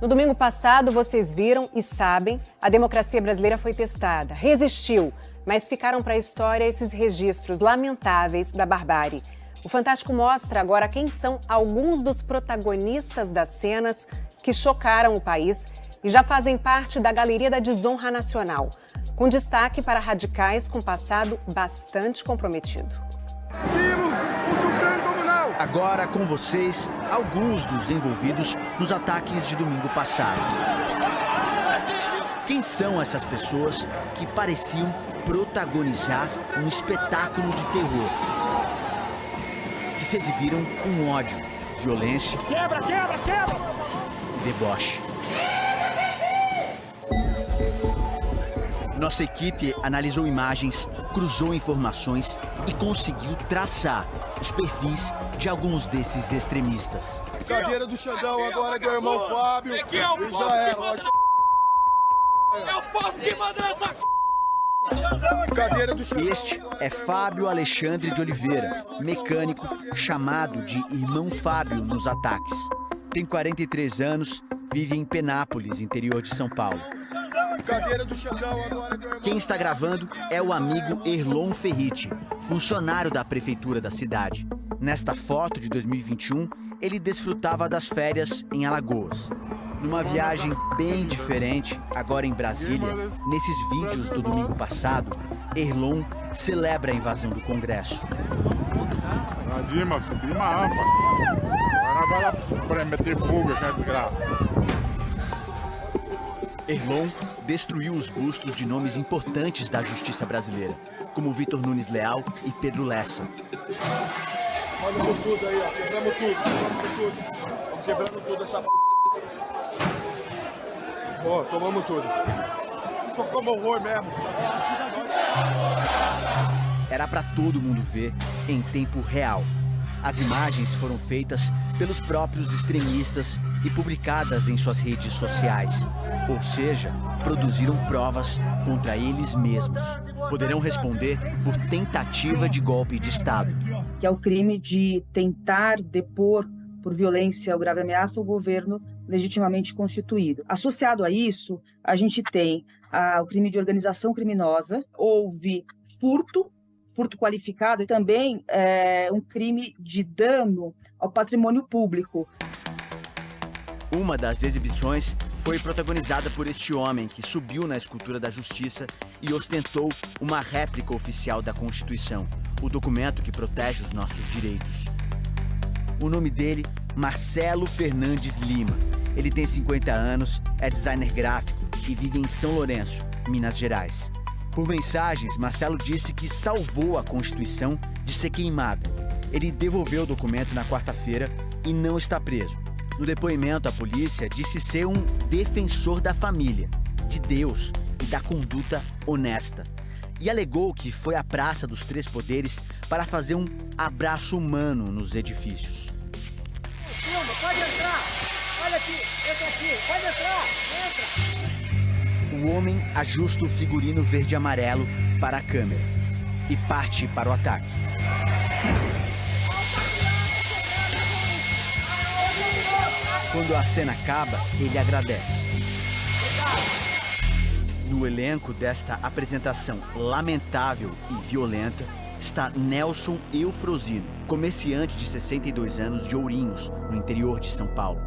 No domingo passado, vocês viram e sabem, a democracia brasileira foi testada, resistiu, mas ficaram para a história esses registros lamentáveis da barbárie. O Fantástico mostra agora quem são alguns dos protagonistas das cenas que chocaram o país e já fazem parte da Galeria da Desonra Nacional, com destaque para radicais com passado bastante comprometido. Agora com vocês, alguns dos envolvidos nos ataques de domingo passado. Quem são essas pessoas que pareciam protagonizar um espetáculo de terror? Que se exibiram com ódio, violência e deboche. Nossa equipe analisou imagens, cruzou informações e conseguiu traçar os perfis de alguns desses extremistas. Cadeira do Xandão agora do irmão Fábio. É Já era. É o povo que manda essa Cadeira do Xandão. Este é Fábio Alexandre de Oliveira, mecânico chamado de Irmão Fábio nos ataques. Tem 43 anos, vive em Penápolis, interior de São Paulo. Cadeira do Xandão agora do irmão. Quem está gravando é o amigo Erlon Ferriti, funcionário da prefeitura da cidade. Nesta foto de 2021, ele desfrutava das férias em Alagoas. Numa viagem bem diferente, agora em Brasília, nesses vídeos do domingo passado, Erlon celebra a invasão do Congresso. Dima, subiu uma rampa. Agora vai lá pro Supremo meter fuga com essa graça. Erlon destruiu os bustos de nomes importantes da justiça brasileira, como Vitor Nunes Leal e Pedro Lessa. Olha por tudo aí, ó. Quebramos tudo. Estamos quebrando tudo essa p. Ó, tomamos tudo. Como horror mesmo. Era para todo mundo ver em tempo real. As imagens foram feitas pelos próprios extremistas e publicadas em suas redes sociais. Ou seja, produziram provas contra eles mesmos. Poderão responder por tentativa de golpe de Estado. Que é o crime de tentar depor por violência ou grave ameaça ao governo legitimamente constituído. Associado a isso, a gente tem o crime de organização criminosa, houve furto qualificado e também um crime de dano ao patrimônio público. Uma das exibições foi protagonizada por este homem que subiu na escultura da Justiça e ostentou uma réplica oficial da Constituição, o documento que protege os nossos direitos. O nome dele, Marcelo Fernandes Lima. Ele tem 50 anos, é designer gráfico e vive em São Lourenço, Minas Gerais. Por mensagens, Marcelo disse que salvou a Constituição de ser queimada. Ele devolveu o documento na quarta-feira e não está preso. No depoimento, a polícia disse ser um defensor da família, de Deus e da conduta honesta. E alegou que foi à Praça dos Três Poderes para fazer um abraço humano nos edifícios. Filma, pode entrar! Olha aqui, entra aqui, pode entrar! Entra! O homem ajusta o figurino verde e amarelo para a câmera e parte para o ataque. Quando a cena acaba, ele agradece. No elenco desta apresentação lamentável e violenta está Nelson Eufrosino, comerciante de 62 anos de Ourinhos, no interior de São Paulo.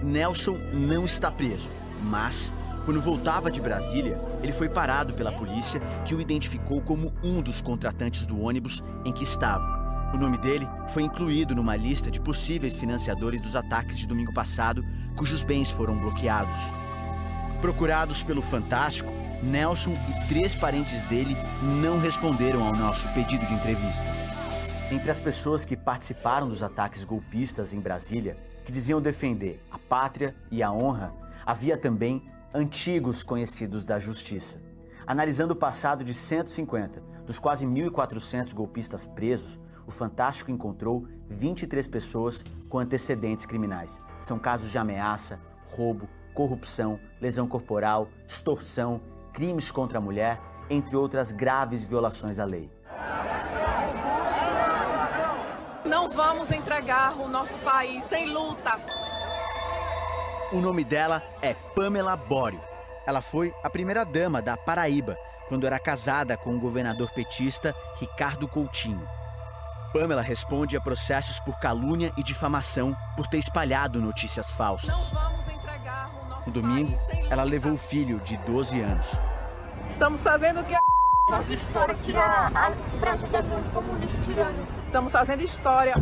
Nelson não está preso, mas, quando voltava de Brasília, ele foi parado pela polícia, que o identificou como um dos contratantes do ônibus em que estava. O nome dele foi incluído numa lista de possíveis financiadores dos ataques de domingo passado, cujos bens foram bloqueados. Procurados pelo Fantástico, Nelson e 3 parentes dele não responderam ao nosso pedido de entrevista. Entre as pessoas que participaram dos ataques golpistas em Brasília, que diziam defender a pátria e a honra, havia também antigos conhecidos da justiça. Analisando o passado de 150 dos quase 1.400 golpistas presos, o Fantástico encontrou 23 pessoas com antecedentes criminais. São casos de ameaça, roubo, corrupção, lesão corporal, extorsão, crimes contra a mulher, entre outras graves violações à lei. Não vamos entregar o nosso país sem luta. O nome dela é Pamela Bório. Ela foi a primeira-dama da Paraíba, quando era casada com o governador petista Ricardo Coutinho. Pamela responde a processos por calúnia e difamação por ter espalhado notícias falsas. No domingo, ela levou o filho de 12 anos. Estamos fazendo o que Nossa história, tirar o Brasil das mãos do comunista tirando. Estamos fazendo história.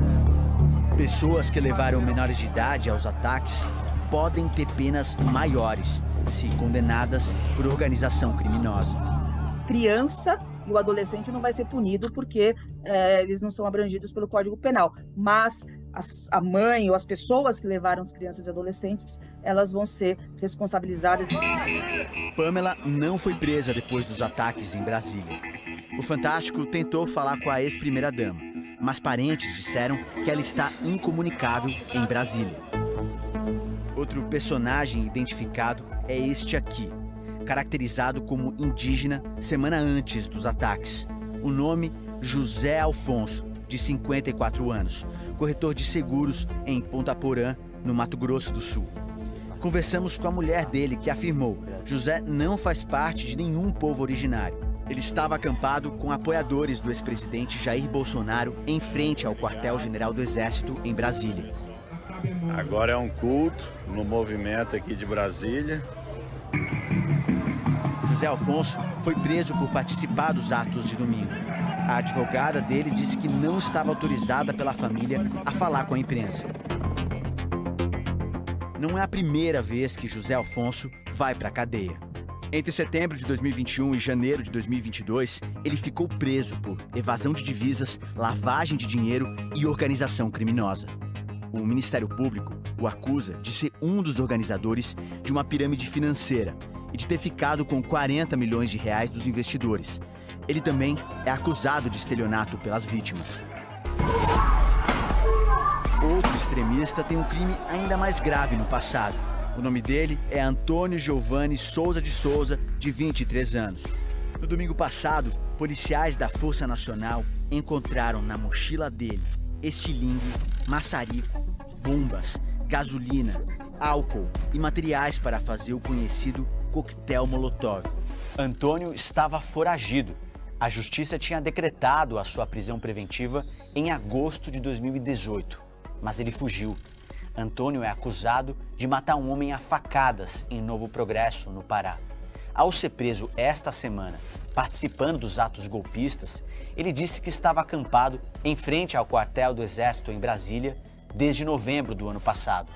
Pessoas que levaram menores de idade aos ataques podem ter penas maiores se condenadas por organização criminosa. Criança e o adolescente não vai ser punido porque eles não são abrangidos pelo Código Penal, mas a mãe ou as pessoas que levaram as crianças e adolescentes, elas vão ser responsabilizadas. Pamela não foi presa depois dos ataques em Brasília. O Fantástico tentou falar com a ex-primeira-dama, mas parentes disseram que ela está incomunicável em Brasília. Outro personagem identificado é este aqui, caracterizado como indígena semana antes dos ataques. O nome, José Alfonso, de 54 anos, corretor de seguros em Ponta Porã, no Mato Grosso do Sul. Conversamos com a mulher dele, que afirmou: José não faz parte de nenhum povo originário. Ele estava acampado com apoiadores do ex-presidente Jair Bolsonaro em frente ao quartel-general do Exército em Brasília. Agora é um culto no movimento aqui de Brasília. José Alfonso foi preso por participar dos atos de domingo. A advogada dele disse que não estava autorizada pela família a falar com a imprensa. Não é a primeira vez que José Alfonso vai para a cadeia. Entre setembro de 2021 e janeiro de 2022, ele ficou preso por evasão de divisas, lavagem de dinheiro e organização criminosa. O Ministério Público o acusa de ser um dos organizadores de uma pirâmide financeira e de ter ficado com 40 milhões de reais dos investidores. Ele também é acusado de estelionato pelas vítimas. Outro extremista tem um crime ainda mais grave no passado. O nome dele é Antônio Giovanni Souza de Souza, de 23 anos. No domingo passado, policiais da Força Nacional encontraram na mochila dele estilingue, maçarico, bombas, gasolina, álcool e materiais para fazer o conhecido coquetel Molotov. Antônio estava foragido. A justiça tinha decretado a sua prisão preventiva em agosto de 2018, mas ele fugiu. Antônio é acusado de matar um homem a facadas em Novo Progresso, no Pará. Ao ser preso esta semana, participando dos atos golpistas, ele disse que estava acampado em frente ao quartel do Exército em Brasília desde novembro do ano passado.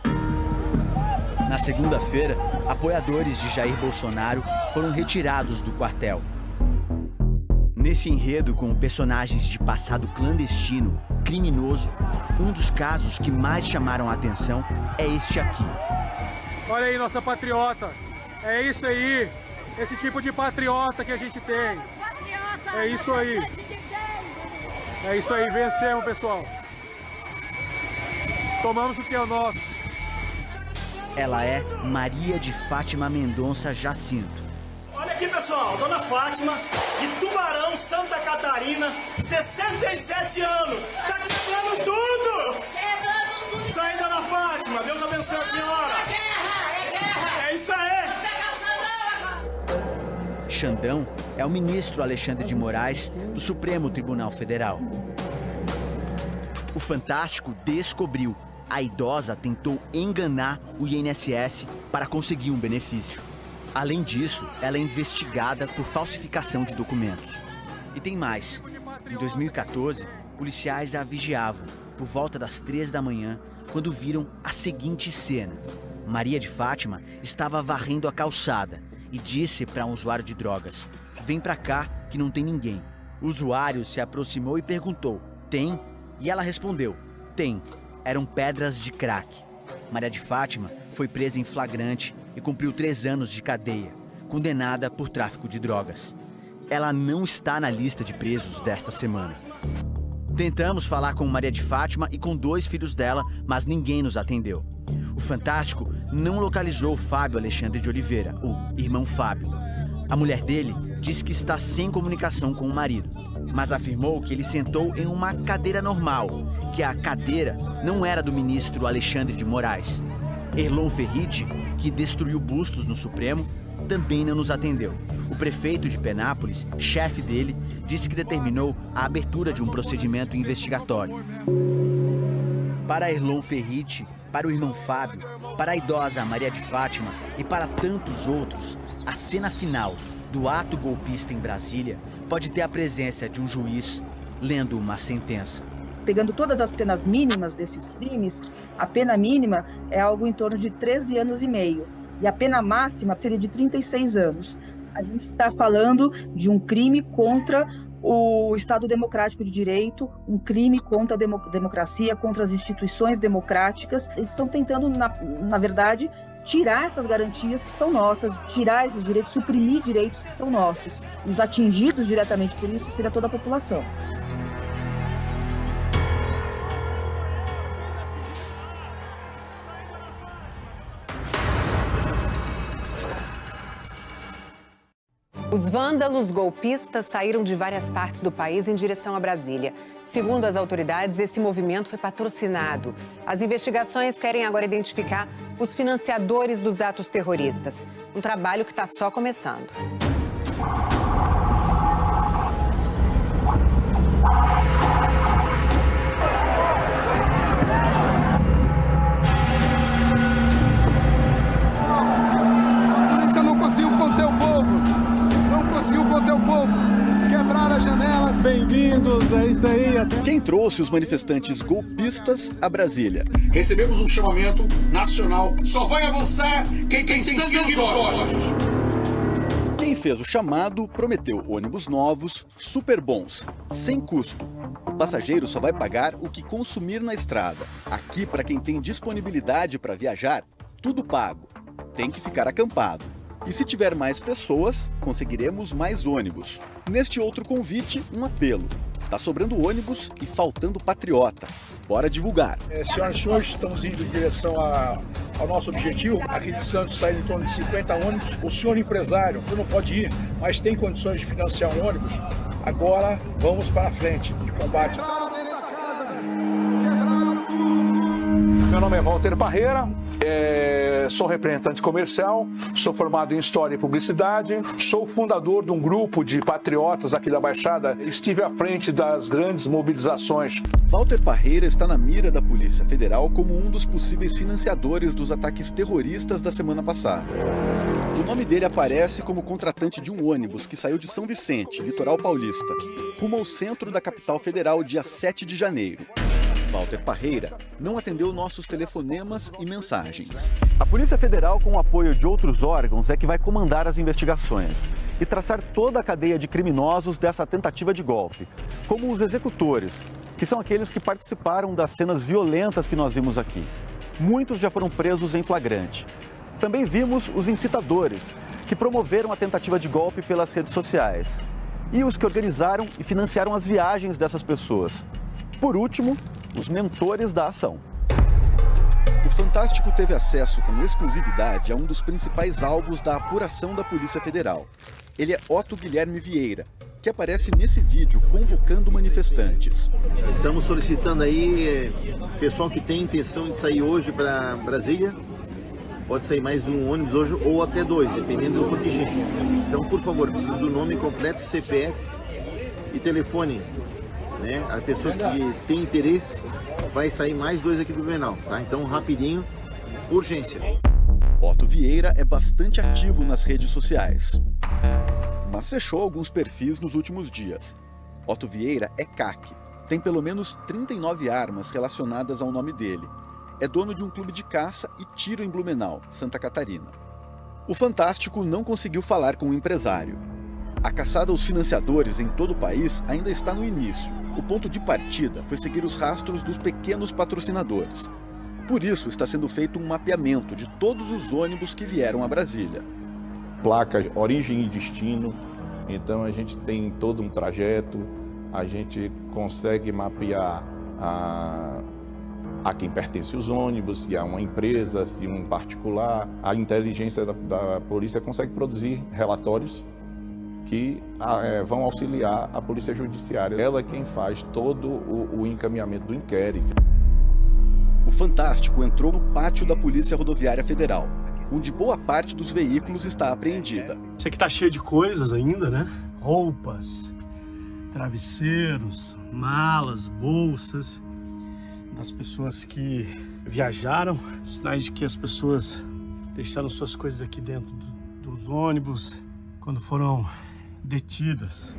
Na segunda-feira, apoiadores de Jair Bolsonaro foram retirados do quartel. Nesse enredo com personagens de passado clandestino, criminoso, um dos casos que mais chamaram a atenção é este aqui. Olha aí, nossa patriota. É isso aí. Esse tipo de patriota que a gente tem. É isso aí. É isso aí, vencemos, pessoal. Tomamos o que é nosso. Ela é Maria de Fátima Mendonça Jacinto. Olha aqui, pessoal, Dona Fátima, de Tubarão, Santa Catarina, 67 anos. Tá quebrando tudo! Quebrando tudo! Isso aí, Dona Fátima, Deus abençoe a senhora! É guerra! É guerra! É isso aí! Xandão é o ministro Alexandre de Moraes, do Supremo Tribunal Federal. O Fantástico descobriu: a idosa tentou enganar o INSS para conseguir um benefício. Além disso, ela é investigada por falsificação de documentos. E tem mais. Em 2014, policiais a vigiavam por volta das 3 da manhã, quando viram a seguinte cena. Maria de Fátima estava varrendo a calçada e disse para um usuário de drogas: "Vem pra cá que não tem ninguém." O usuário se aproximou e perguntou: "Tem?" E ela respondeu: "Tem." Eram pedras de crack. Maria de Fátima foi presa em flagrante e cumpriu 3 anos de cadeia, condenada por tráfico de drogas. Ela não está na lista de presos desta semana. Tentamos falar com Maria de Fátima e com 2 filhos dela, mas ninguém nos atendeu. O Fantástico não localizou Fábio Alexandre de Oliveira, o irmão Fábio. A mulher dele disse que está sem comunicação com o marido, mas afirmou que ele sentou em uma cadeira normal, que a cadeira não era do ministro Alexandre de Moraes. Erlon Ferritti, que destruiu bustos no Supremo, também não nos atendeu. O prefeito de Penápolis, chefe dele, disse que determinou a abertura de um procedimento investigatório. Para Erlon Ferritti, para o irmão Fábio, para a idosa Maria de Fátima e para tantos outros, a cena final do ato golpista em Brasília pode ter a presença de um juiz lendo uma sentença. Pegando todas as penas mínimas desses crimes, a pena mínima é algo em torno de 13 anos e meio. E a pena máxima seria de 36 anos. A gente está falando de um crime contra o Estado Democrático de Direito, um crime contra a democracia, contra as instituições democráticas. Eles estão tentando, na verdade, tirar essas garantias que são nossas, tirar esses direitos, suprimir direitos que são nossos. Os atingidos diretamente por isso seria toda a população. Os vândalos golpistas saíram de várias partes do país em direção a Brasília. Segundo as autoridades, esse movimento foi patrocinado. As investigações querem agora identificar os financiadores dos atos terroristas. Um trabalho que está só começando. A polícia não conseguiu conter o povo. Conseguiu conter o povo, quebrar as janelas. Bem-vindos, é isso aí. Quem trouxe os manifestantes golpistas a Brasília? Recebemos um chamamento nacional. Só vai avançar quem tem sangue nos olhos. Quem fez o chamado prometeu ônibus novos, super bons, sem custo. O passageiro só vai pagar o que consumir na estrada. Aqui, para quem tem disponibilidade para viajar, tudo pago. Tem que ficar acampado. E se tiver mais pessoas, conseguiremos mais ônibus. Neste outro convite, um apelo. Tá sobrando ônibus e faltando patriota. Bora divulgar. Senhoras e senhores, estamos indo em direção ao nosso objetivo. Aqui de Santos saem em torno de 50 ônibus. O senhor empresário não pode ir, mas tem condições de financiar um ônibus. Agora vamos para a frente de combate. Meu nome é Walter Parreira, sou representante comercial, sou formado em História e Publicidade, sou fundador de um grupo de patriotas aqui da Baixada, estive à frente das grandes mobilizações. Walter Parreira está na mira da Polícia Federal como um dos possíveis financiadores dos ataques terroristas da semana passada. O nome dele aparece como contratante de um ônibus que saiu de São Vicente, litoral paulista, rumo ao centro da capital federal dia 7 de janeiro. Walter Parreira não atendeu nossos telefonemas e mensagens. A Polícia Federal, com o apoio de outros órgãos, é que vai comandar as investigações e traçar toda a cadeia de criminosos dessa tentativa de golpe, como os executores, que são aqueles que participaram das cenas violentas que nós vimos aqui. Muitos já foram presos em flagrante. Também vimos os incitadores, que promoveram a tentativa de golpe pelas redes sociais, e os que organizaram e financiaram as viagens dessas pessoas. Por último, os mentores da ação. O Fantástico teve acesso com exclusividade a um dos principais alvos da apuração da Polícia Federal. Ele é Otto Guilherme Vieira, que aparece nesse vídeo convocando manifestantes. Estamos solicitando aí pessoal que tem intenção de sair hoje para Brasília. Pode sair mais um ônibus hoje ou até dois, dependendo do contingente. Então, por favor, preciso do nome completo, CPF e telefone. A pessoa que tem interesse vai sair mais dois aqui do Blumenau, tá? Então, rapidinho, urgência. Otto Vieira é bastante ativo nas redes sociais, mas fechou alguns perfis nos últimos dias. Otto Vieira é CAC, tem pelo menos 39 armas relacionadas ao nome dele. É dono de um clube de caça e tiro em Blumenau, Santa Catarina. O Fantástico não conseguiu falar com o empresário. A caçada aos financiadores em todo o país ainda está no início. O ponto de partida foi seguir os rastros dos pequenos patrocinadores. Por isso, está sendo feito um mapeamento de todos os ônibus que vieram a Brasília. Placa, origem e destino. Então, a gente tem todo um trajeto, a gente consegue mapear a quem pertence os ônibus, se há uma empresa, se um particular. A inteligência da polícia consegue produzir relatórios que vão auxiliar a Polícia Judiciária. Ela é quem faz todo o encaminhamento do inquérito. O O Fantástico entrou no pátio da Polícia Rodoviária Federal, onde boa parte dos veículos está apreendida. Isso aqui tá cheio de coisas ainda, né? Roupas, travesseiros, malas, bolsas das pessoas que viajaram. Sinais de que as pessoas deixaram suas coisas aqui dentro dos ônibus quando foram detidas.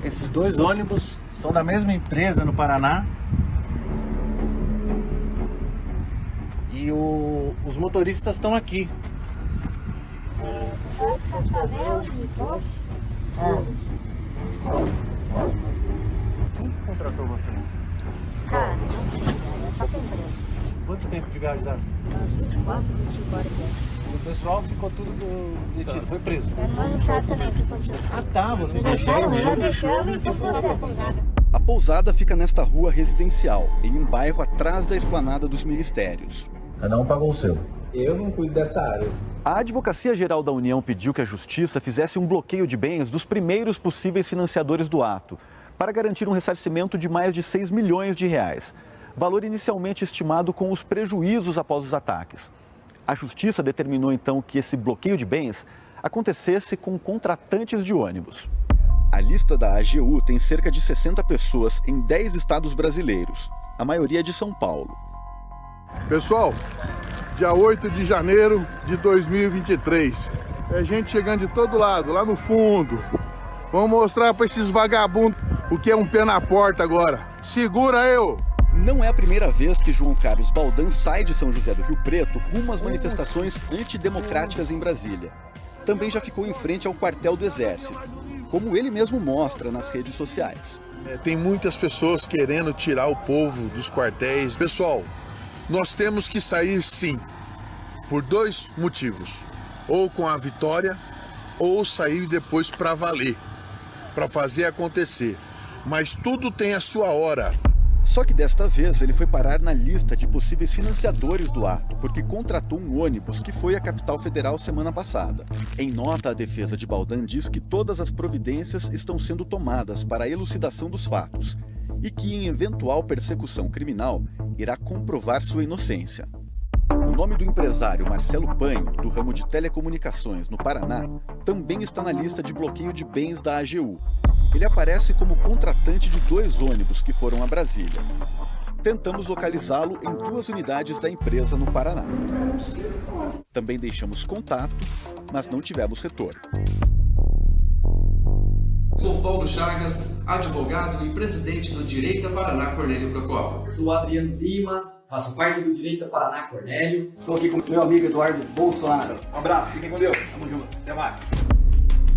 Esses 2 ônibus são da mesma empresa no Paraná. E os motoristas estão aqui. Quem contratou vocês? Cara, só tem empresa. Quanto tempo de viagem dá? 24, 25 horas. O pessoal ficou tudo detido, foi preso. Nós não sabemos também o que aconteceu. Ah tá, vocês deixaram? Nós deixamos e foi pra pousada. A pousada fica nesta rua residencial, em um bairro atrás da esplanada dos ministérios. Cada um pagou o seu. Eu não cuido dessa área. A Advocacia Geral da União pediu que a Justiça fizesse um bloqueio de bens dos primeiros possíveis financiadores do ato, para garantir um ressarcimento de mais de 6 milhões de reais, valor inicialmente estimado com os prejuízos após os ataques. A Justiça determinou então que esse bloqueio de bens acontecesse com contratantes de ônibus. A lista da AGU tem cerca de 60 pessoas em 10 estados brasileiros, a maioria de São Paulo. Pessoal, dia 8 de janeiro de 2023. É gente chegando de todo lado, lá no fundo. Vamos mostrar para esses vagabundos o que é um pé na porta agora. Segura eu! Não é a primeira vez que João Carlos Baldan sai de São José do Rio Preto rumo às manifestações antidemocráticas em Brasília. Também já ficou em frente ao quartel do Exército, como ele mesmo mostra nas redes sociais. Tem muitas pessoas querendo tirar o povo dos quartéis. Pessoal, nós temos que sair sim, por 2 motivos. Ou com a vitória, ou sair depois para valer, para fazer acontecer. Mas tudo tem a sua hora. Só que desta vez ele foi parar na lista de possíveis financiadores do ato, porque contratou um ônibus que foi à capital federal semana passada. Em nota, a defesa de Baldan diz que todas as providências estão sendo tomadas para a elucidação dos fatos e que, em eventual persecução criminal, irá comprovar sua inocência. O nome do empresário Marcelo Panho, do ramo de telecomunicações no Paraná, também está na lista de bloqueio de bens da AGU. Ele aparece como contratante de 2 ônibus que foram a Brasília. Tentamos localizá-lo em 2 unidades da empresa no Paraná. Também deixamos contato, mas não tivemos retorno. Sou Paulo Chagas, advogado e presidente do Direita Paraná Cornélio Procópio. Sou Adriano Lima, faço parte do Direita Paraná Cornélio. Estou aqui com o meu amigo Eduardo Bolsonaro. Um abraço, fiquem com Deus. Tamo junto. Até mais.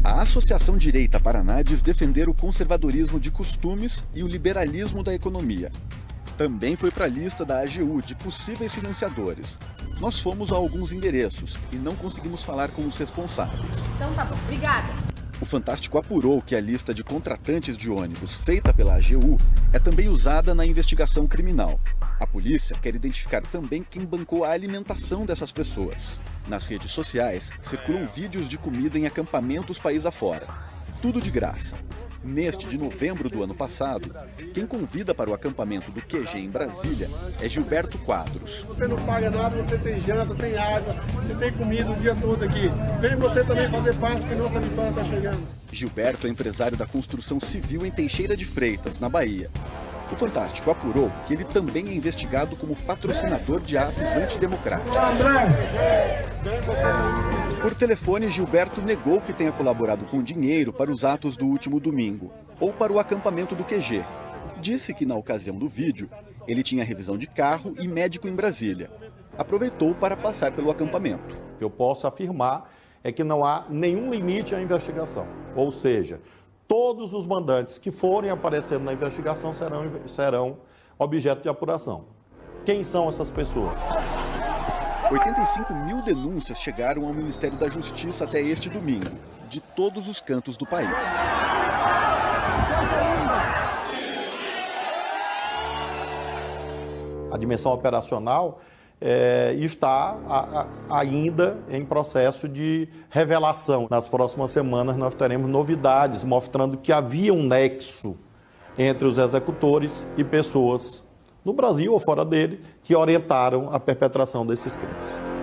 A Associação Direita Paraná diz defender o conservadorismo de costumes e o liberalismo da economia. Também foi para a lista da AGU de possíveis financiadores. Nós fomos a alguns endereços e não conseguimos falar com os responsáveis. Então tá bom, obrigada. O Fantástico apurou que a lista de contratantes de ônibus feita pela AGU é também usada na investigação criminal. A polícia quer identificar também quem bancou a alimentação dessas pessoas. Nas redes sociais, circulam vídeos de comida em acampamentos país afora. Tudo de graça. Neste de novembro do ano passado, quem convida para o acampamento do QG em Brasília é Gilberto Quadros. Você não paga nada, você tem janta, tem água, você tem comida o dia todo aqui. Vem você também fazer parte, que nossa vitória está chegando. Gilberto é empresário da construção civil em Teixeira de Freitas, na Bahia. O Fantástico apurou que ele também é investigado como patrocinador de atos antidemocráticos. Por telefone, Gilberto negou que tenha colaborado com dinheiro para os atos do último domingo, ou para o acampamento do QG. Disse que, na ocasião do vídeo, ele tinha revisão de carro e médico em Brasília. Aproveitou para passar pelo acampamento. O que eu posso afirmar é que não há nenhum limite à investigação, ou seja, todos os mandantes que forem aparecendo na investigação serão objeto de apuração. Quem são essas pessoas? 85 mil denúncias chegaram ao Ministério da Justiça até este domingo, de todos os cantos do país. A dimensão operacional está ainda em processo de revelação. Nas próximas semanas nós teremos novidades mostrando que havia um nexo entre os executores e pessoas no Brasil ou fora dele, que orientaram a perpetração desses crimes.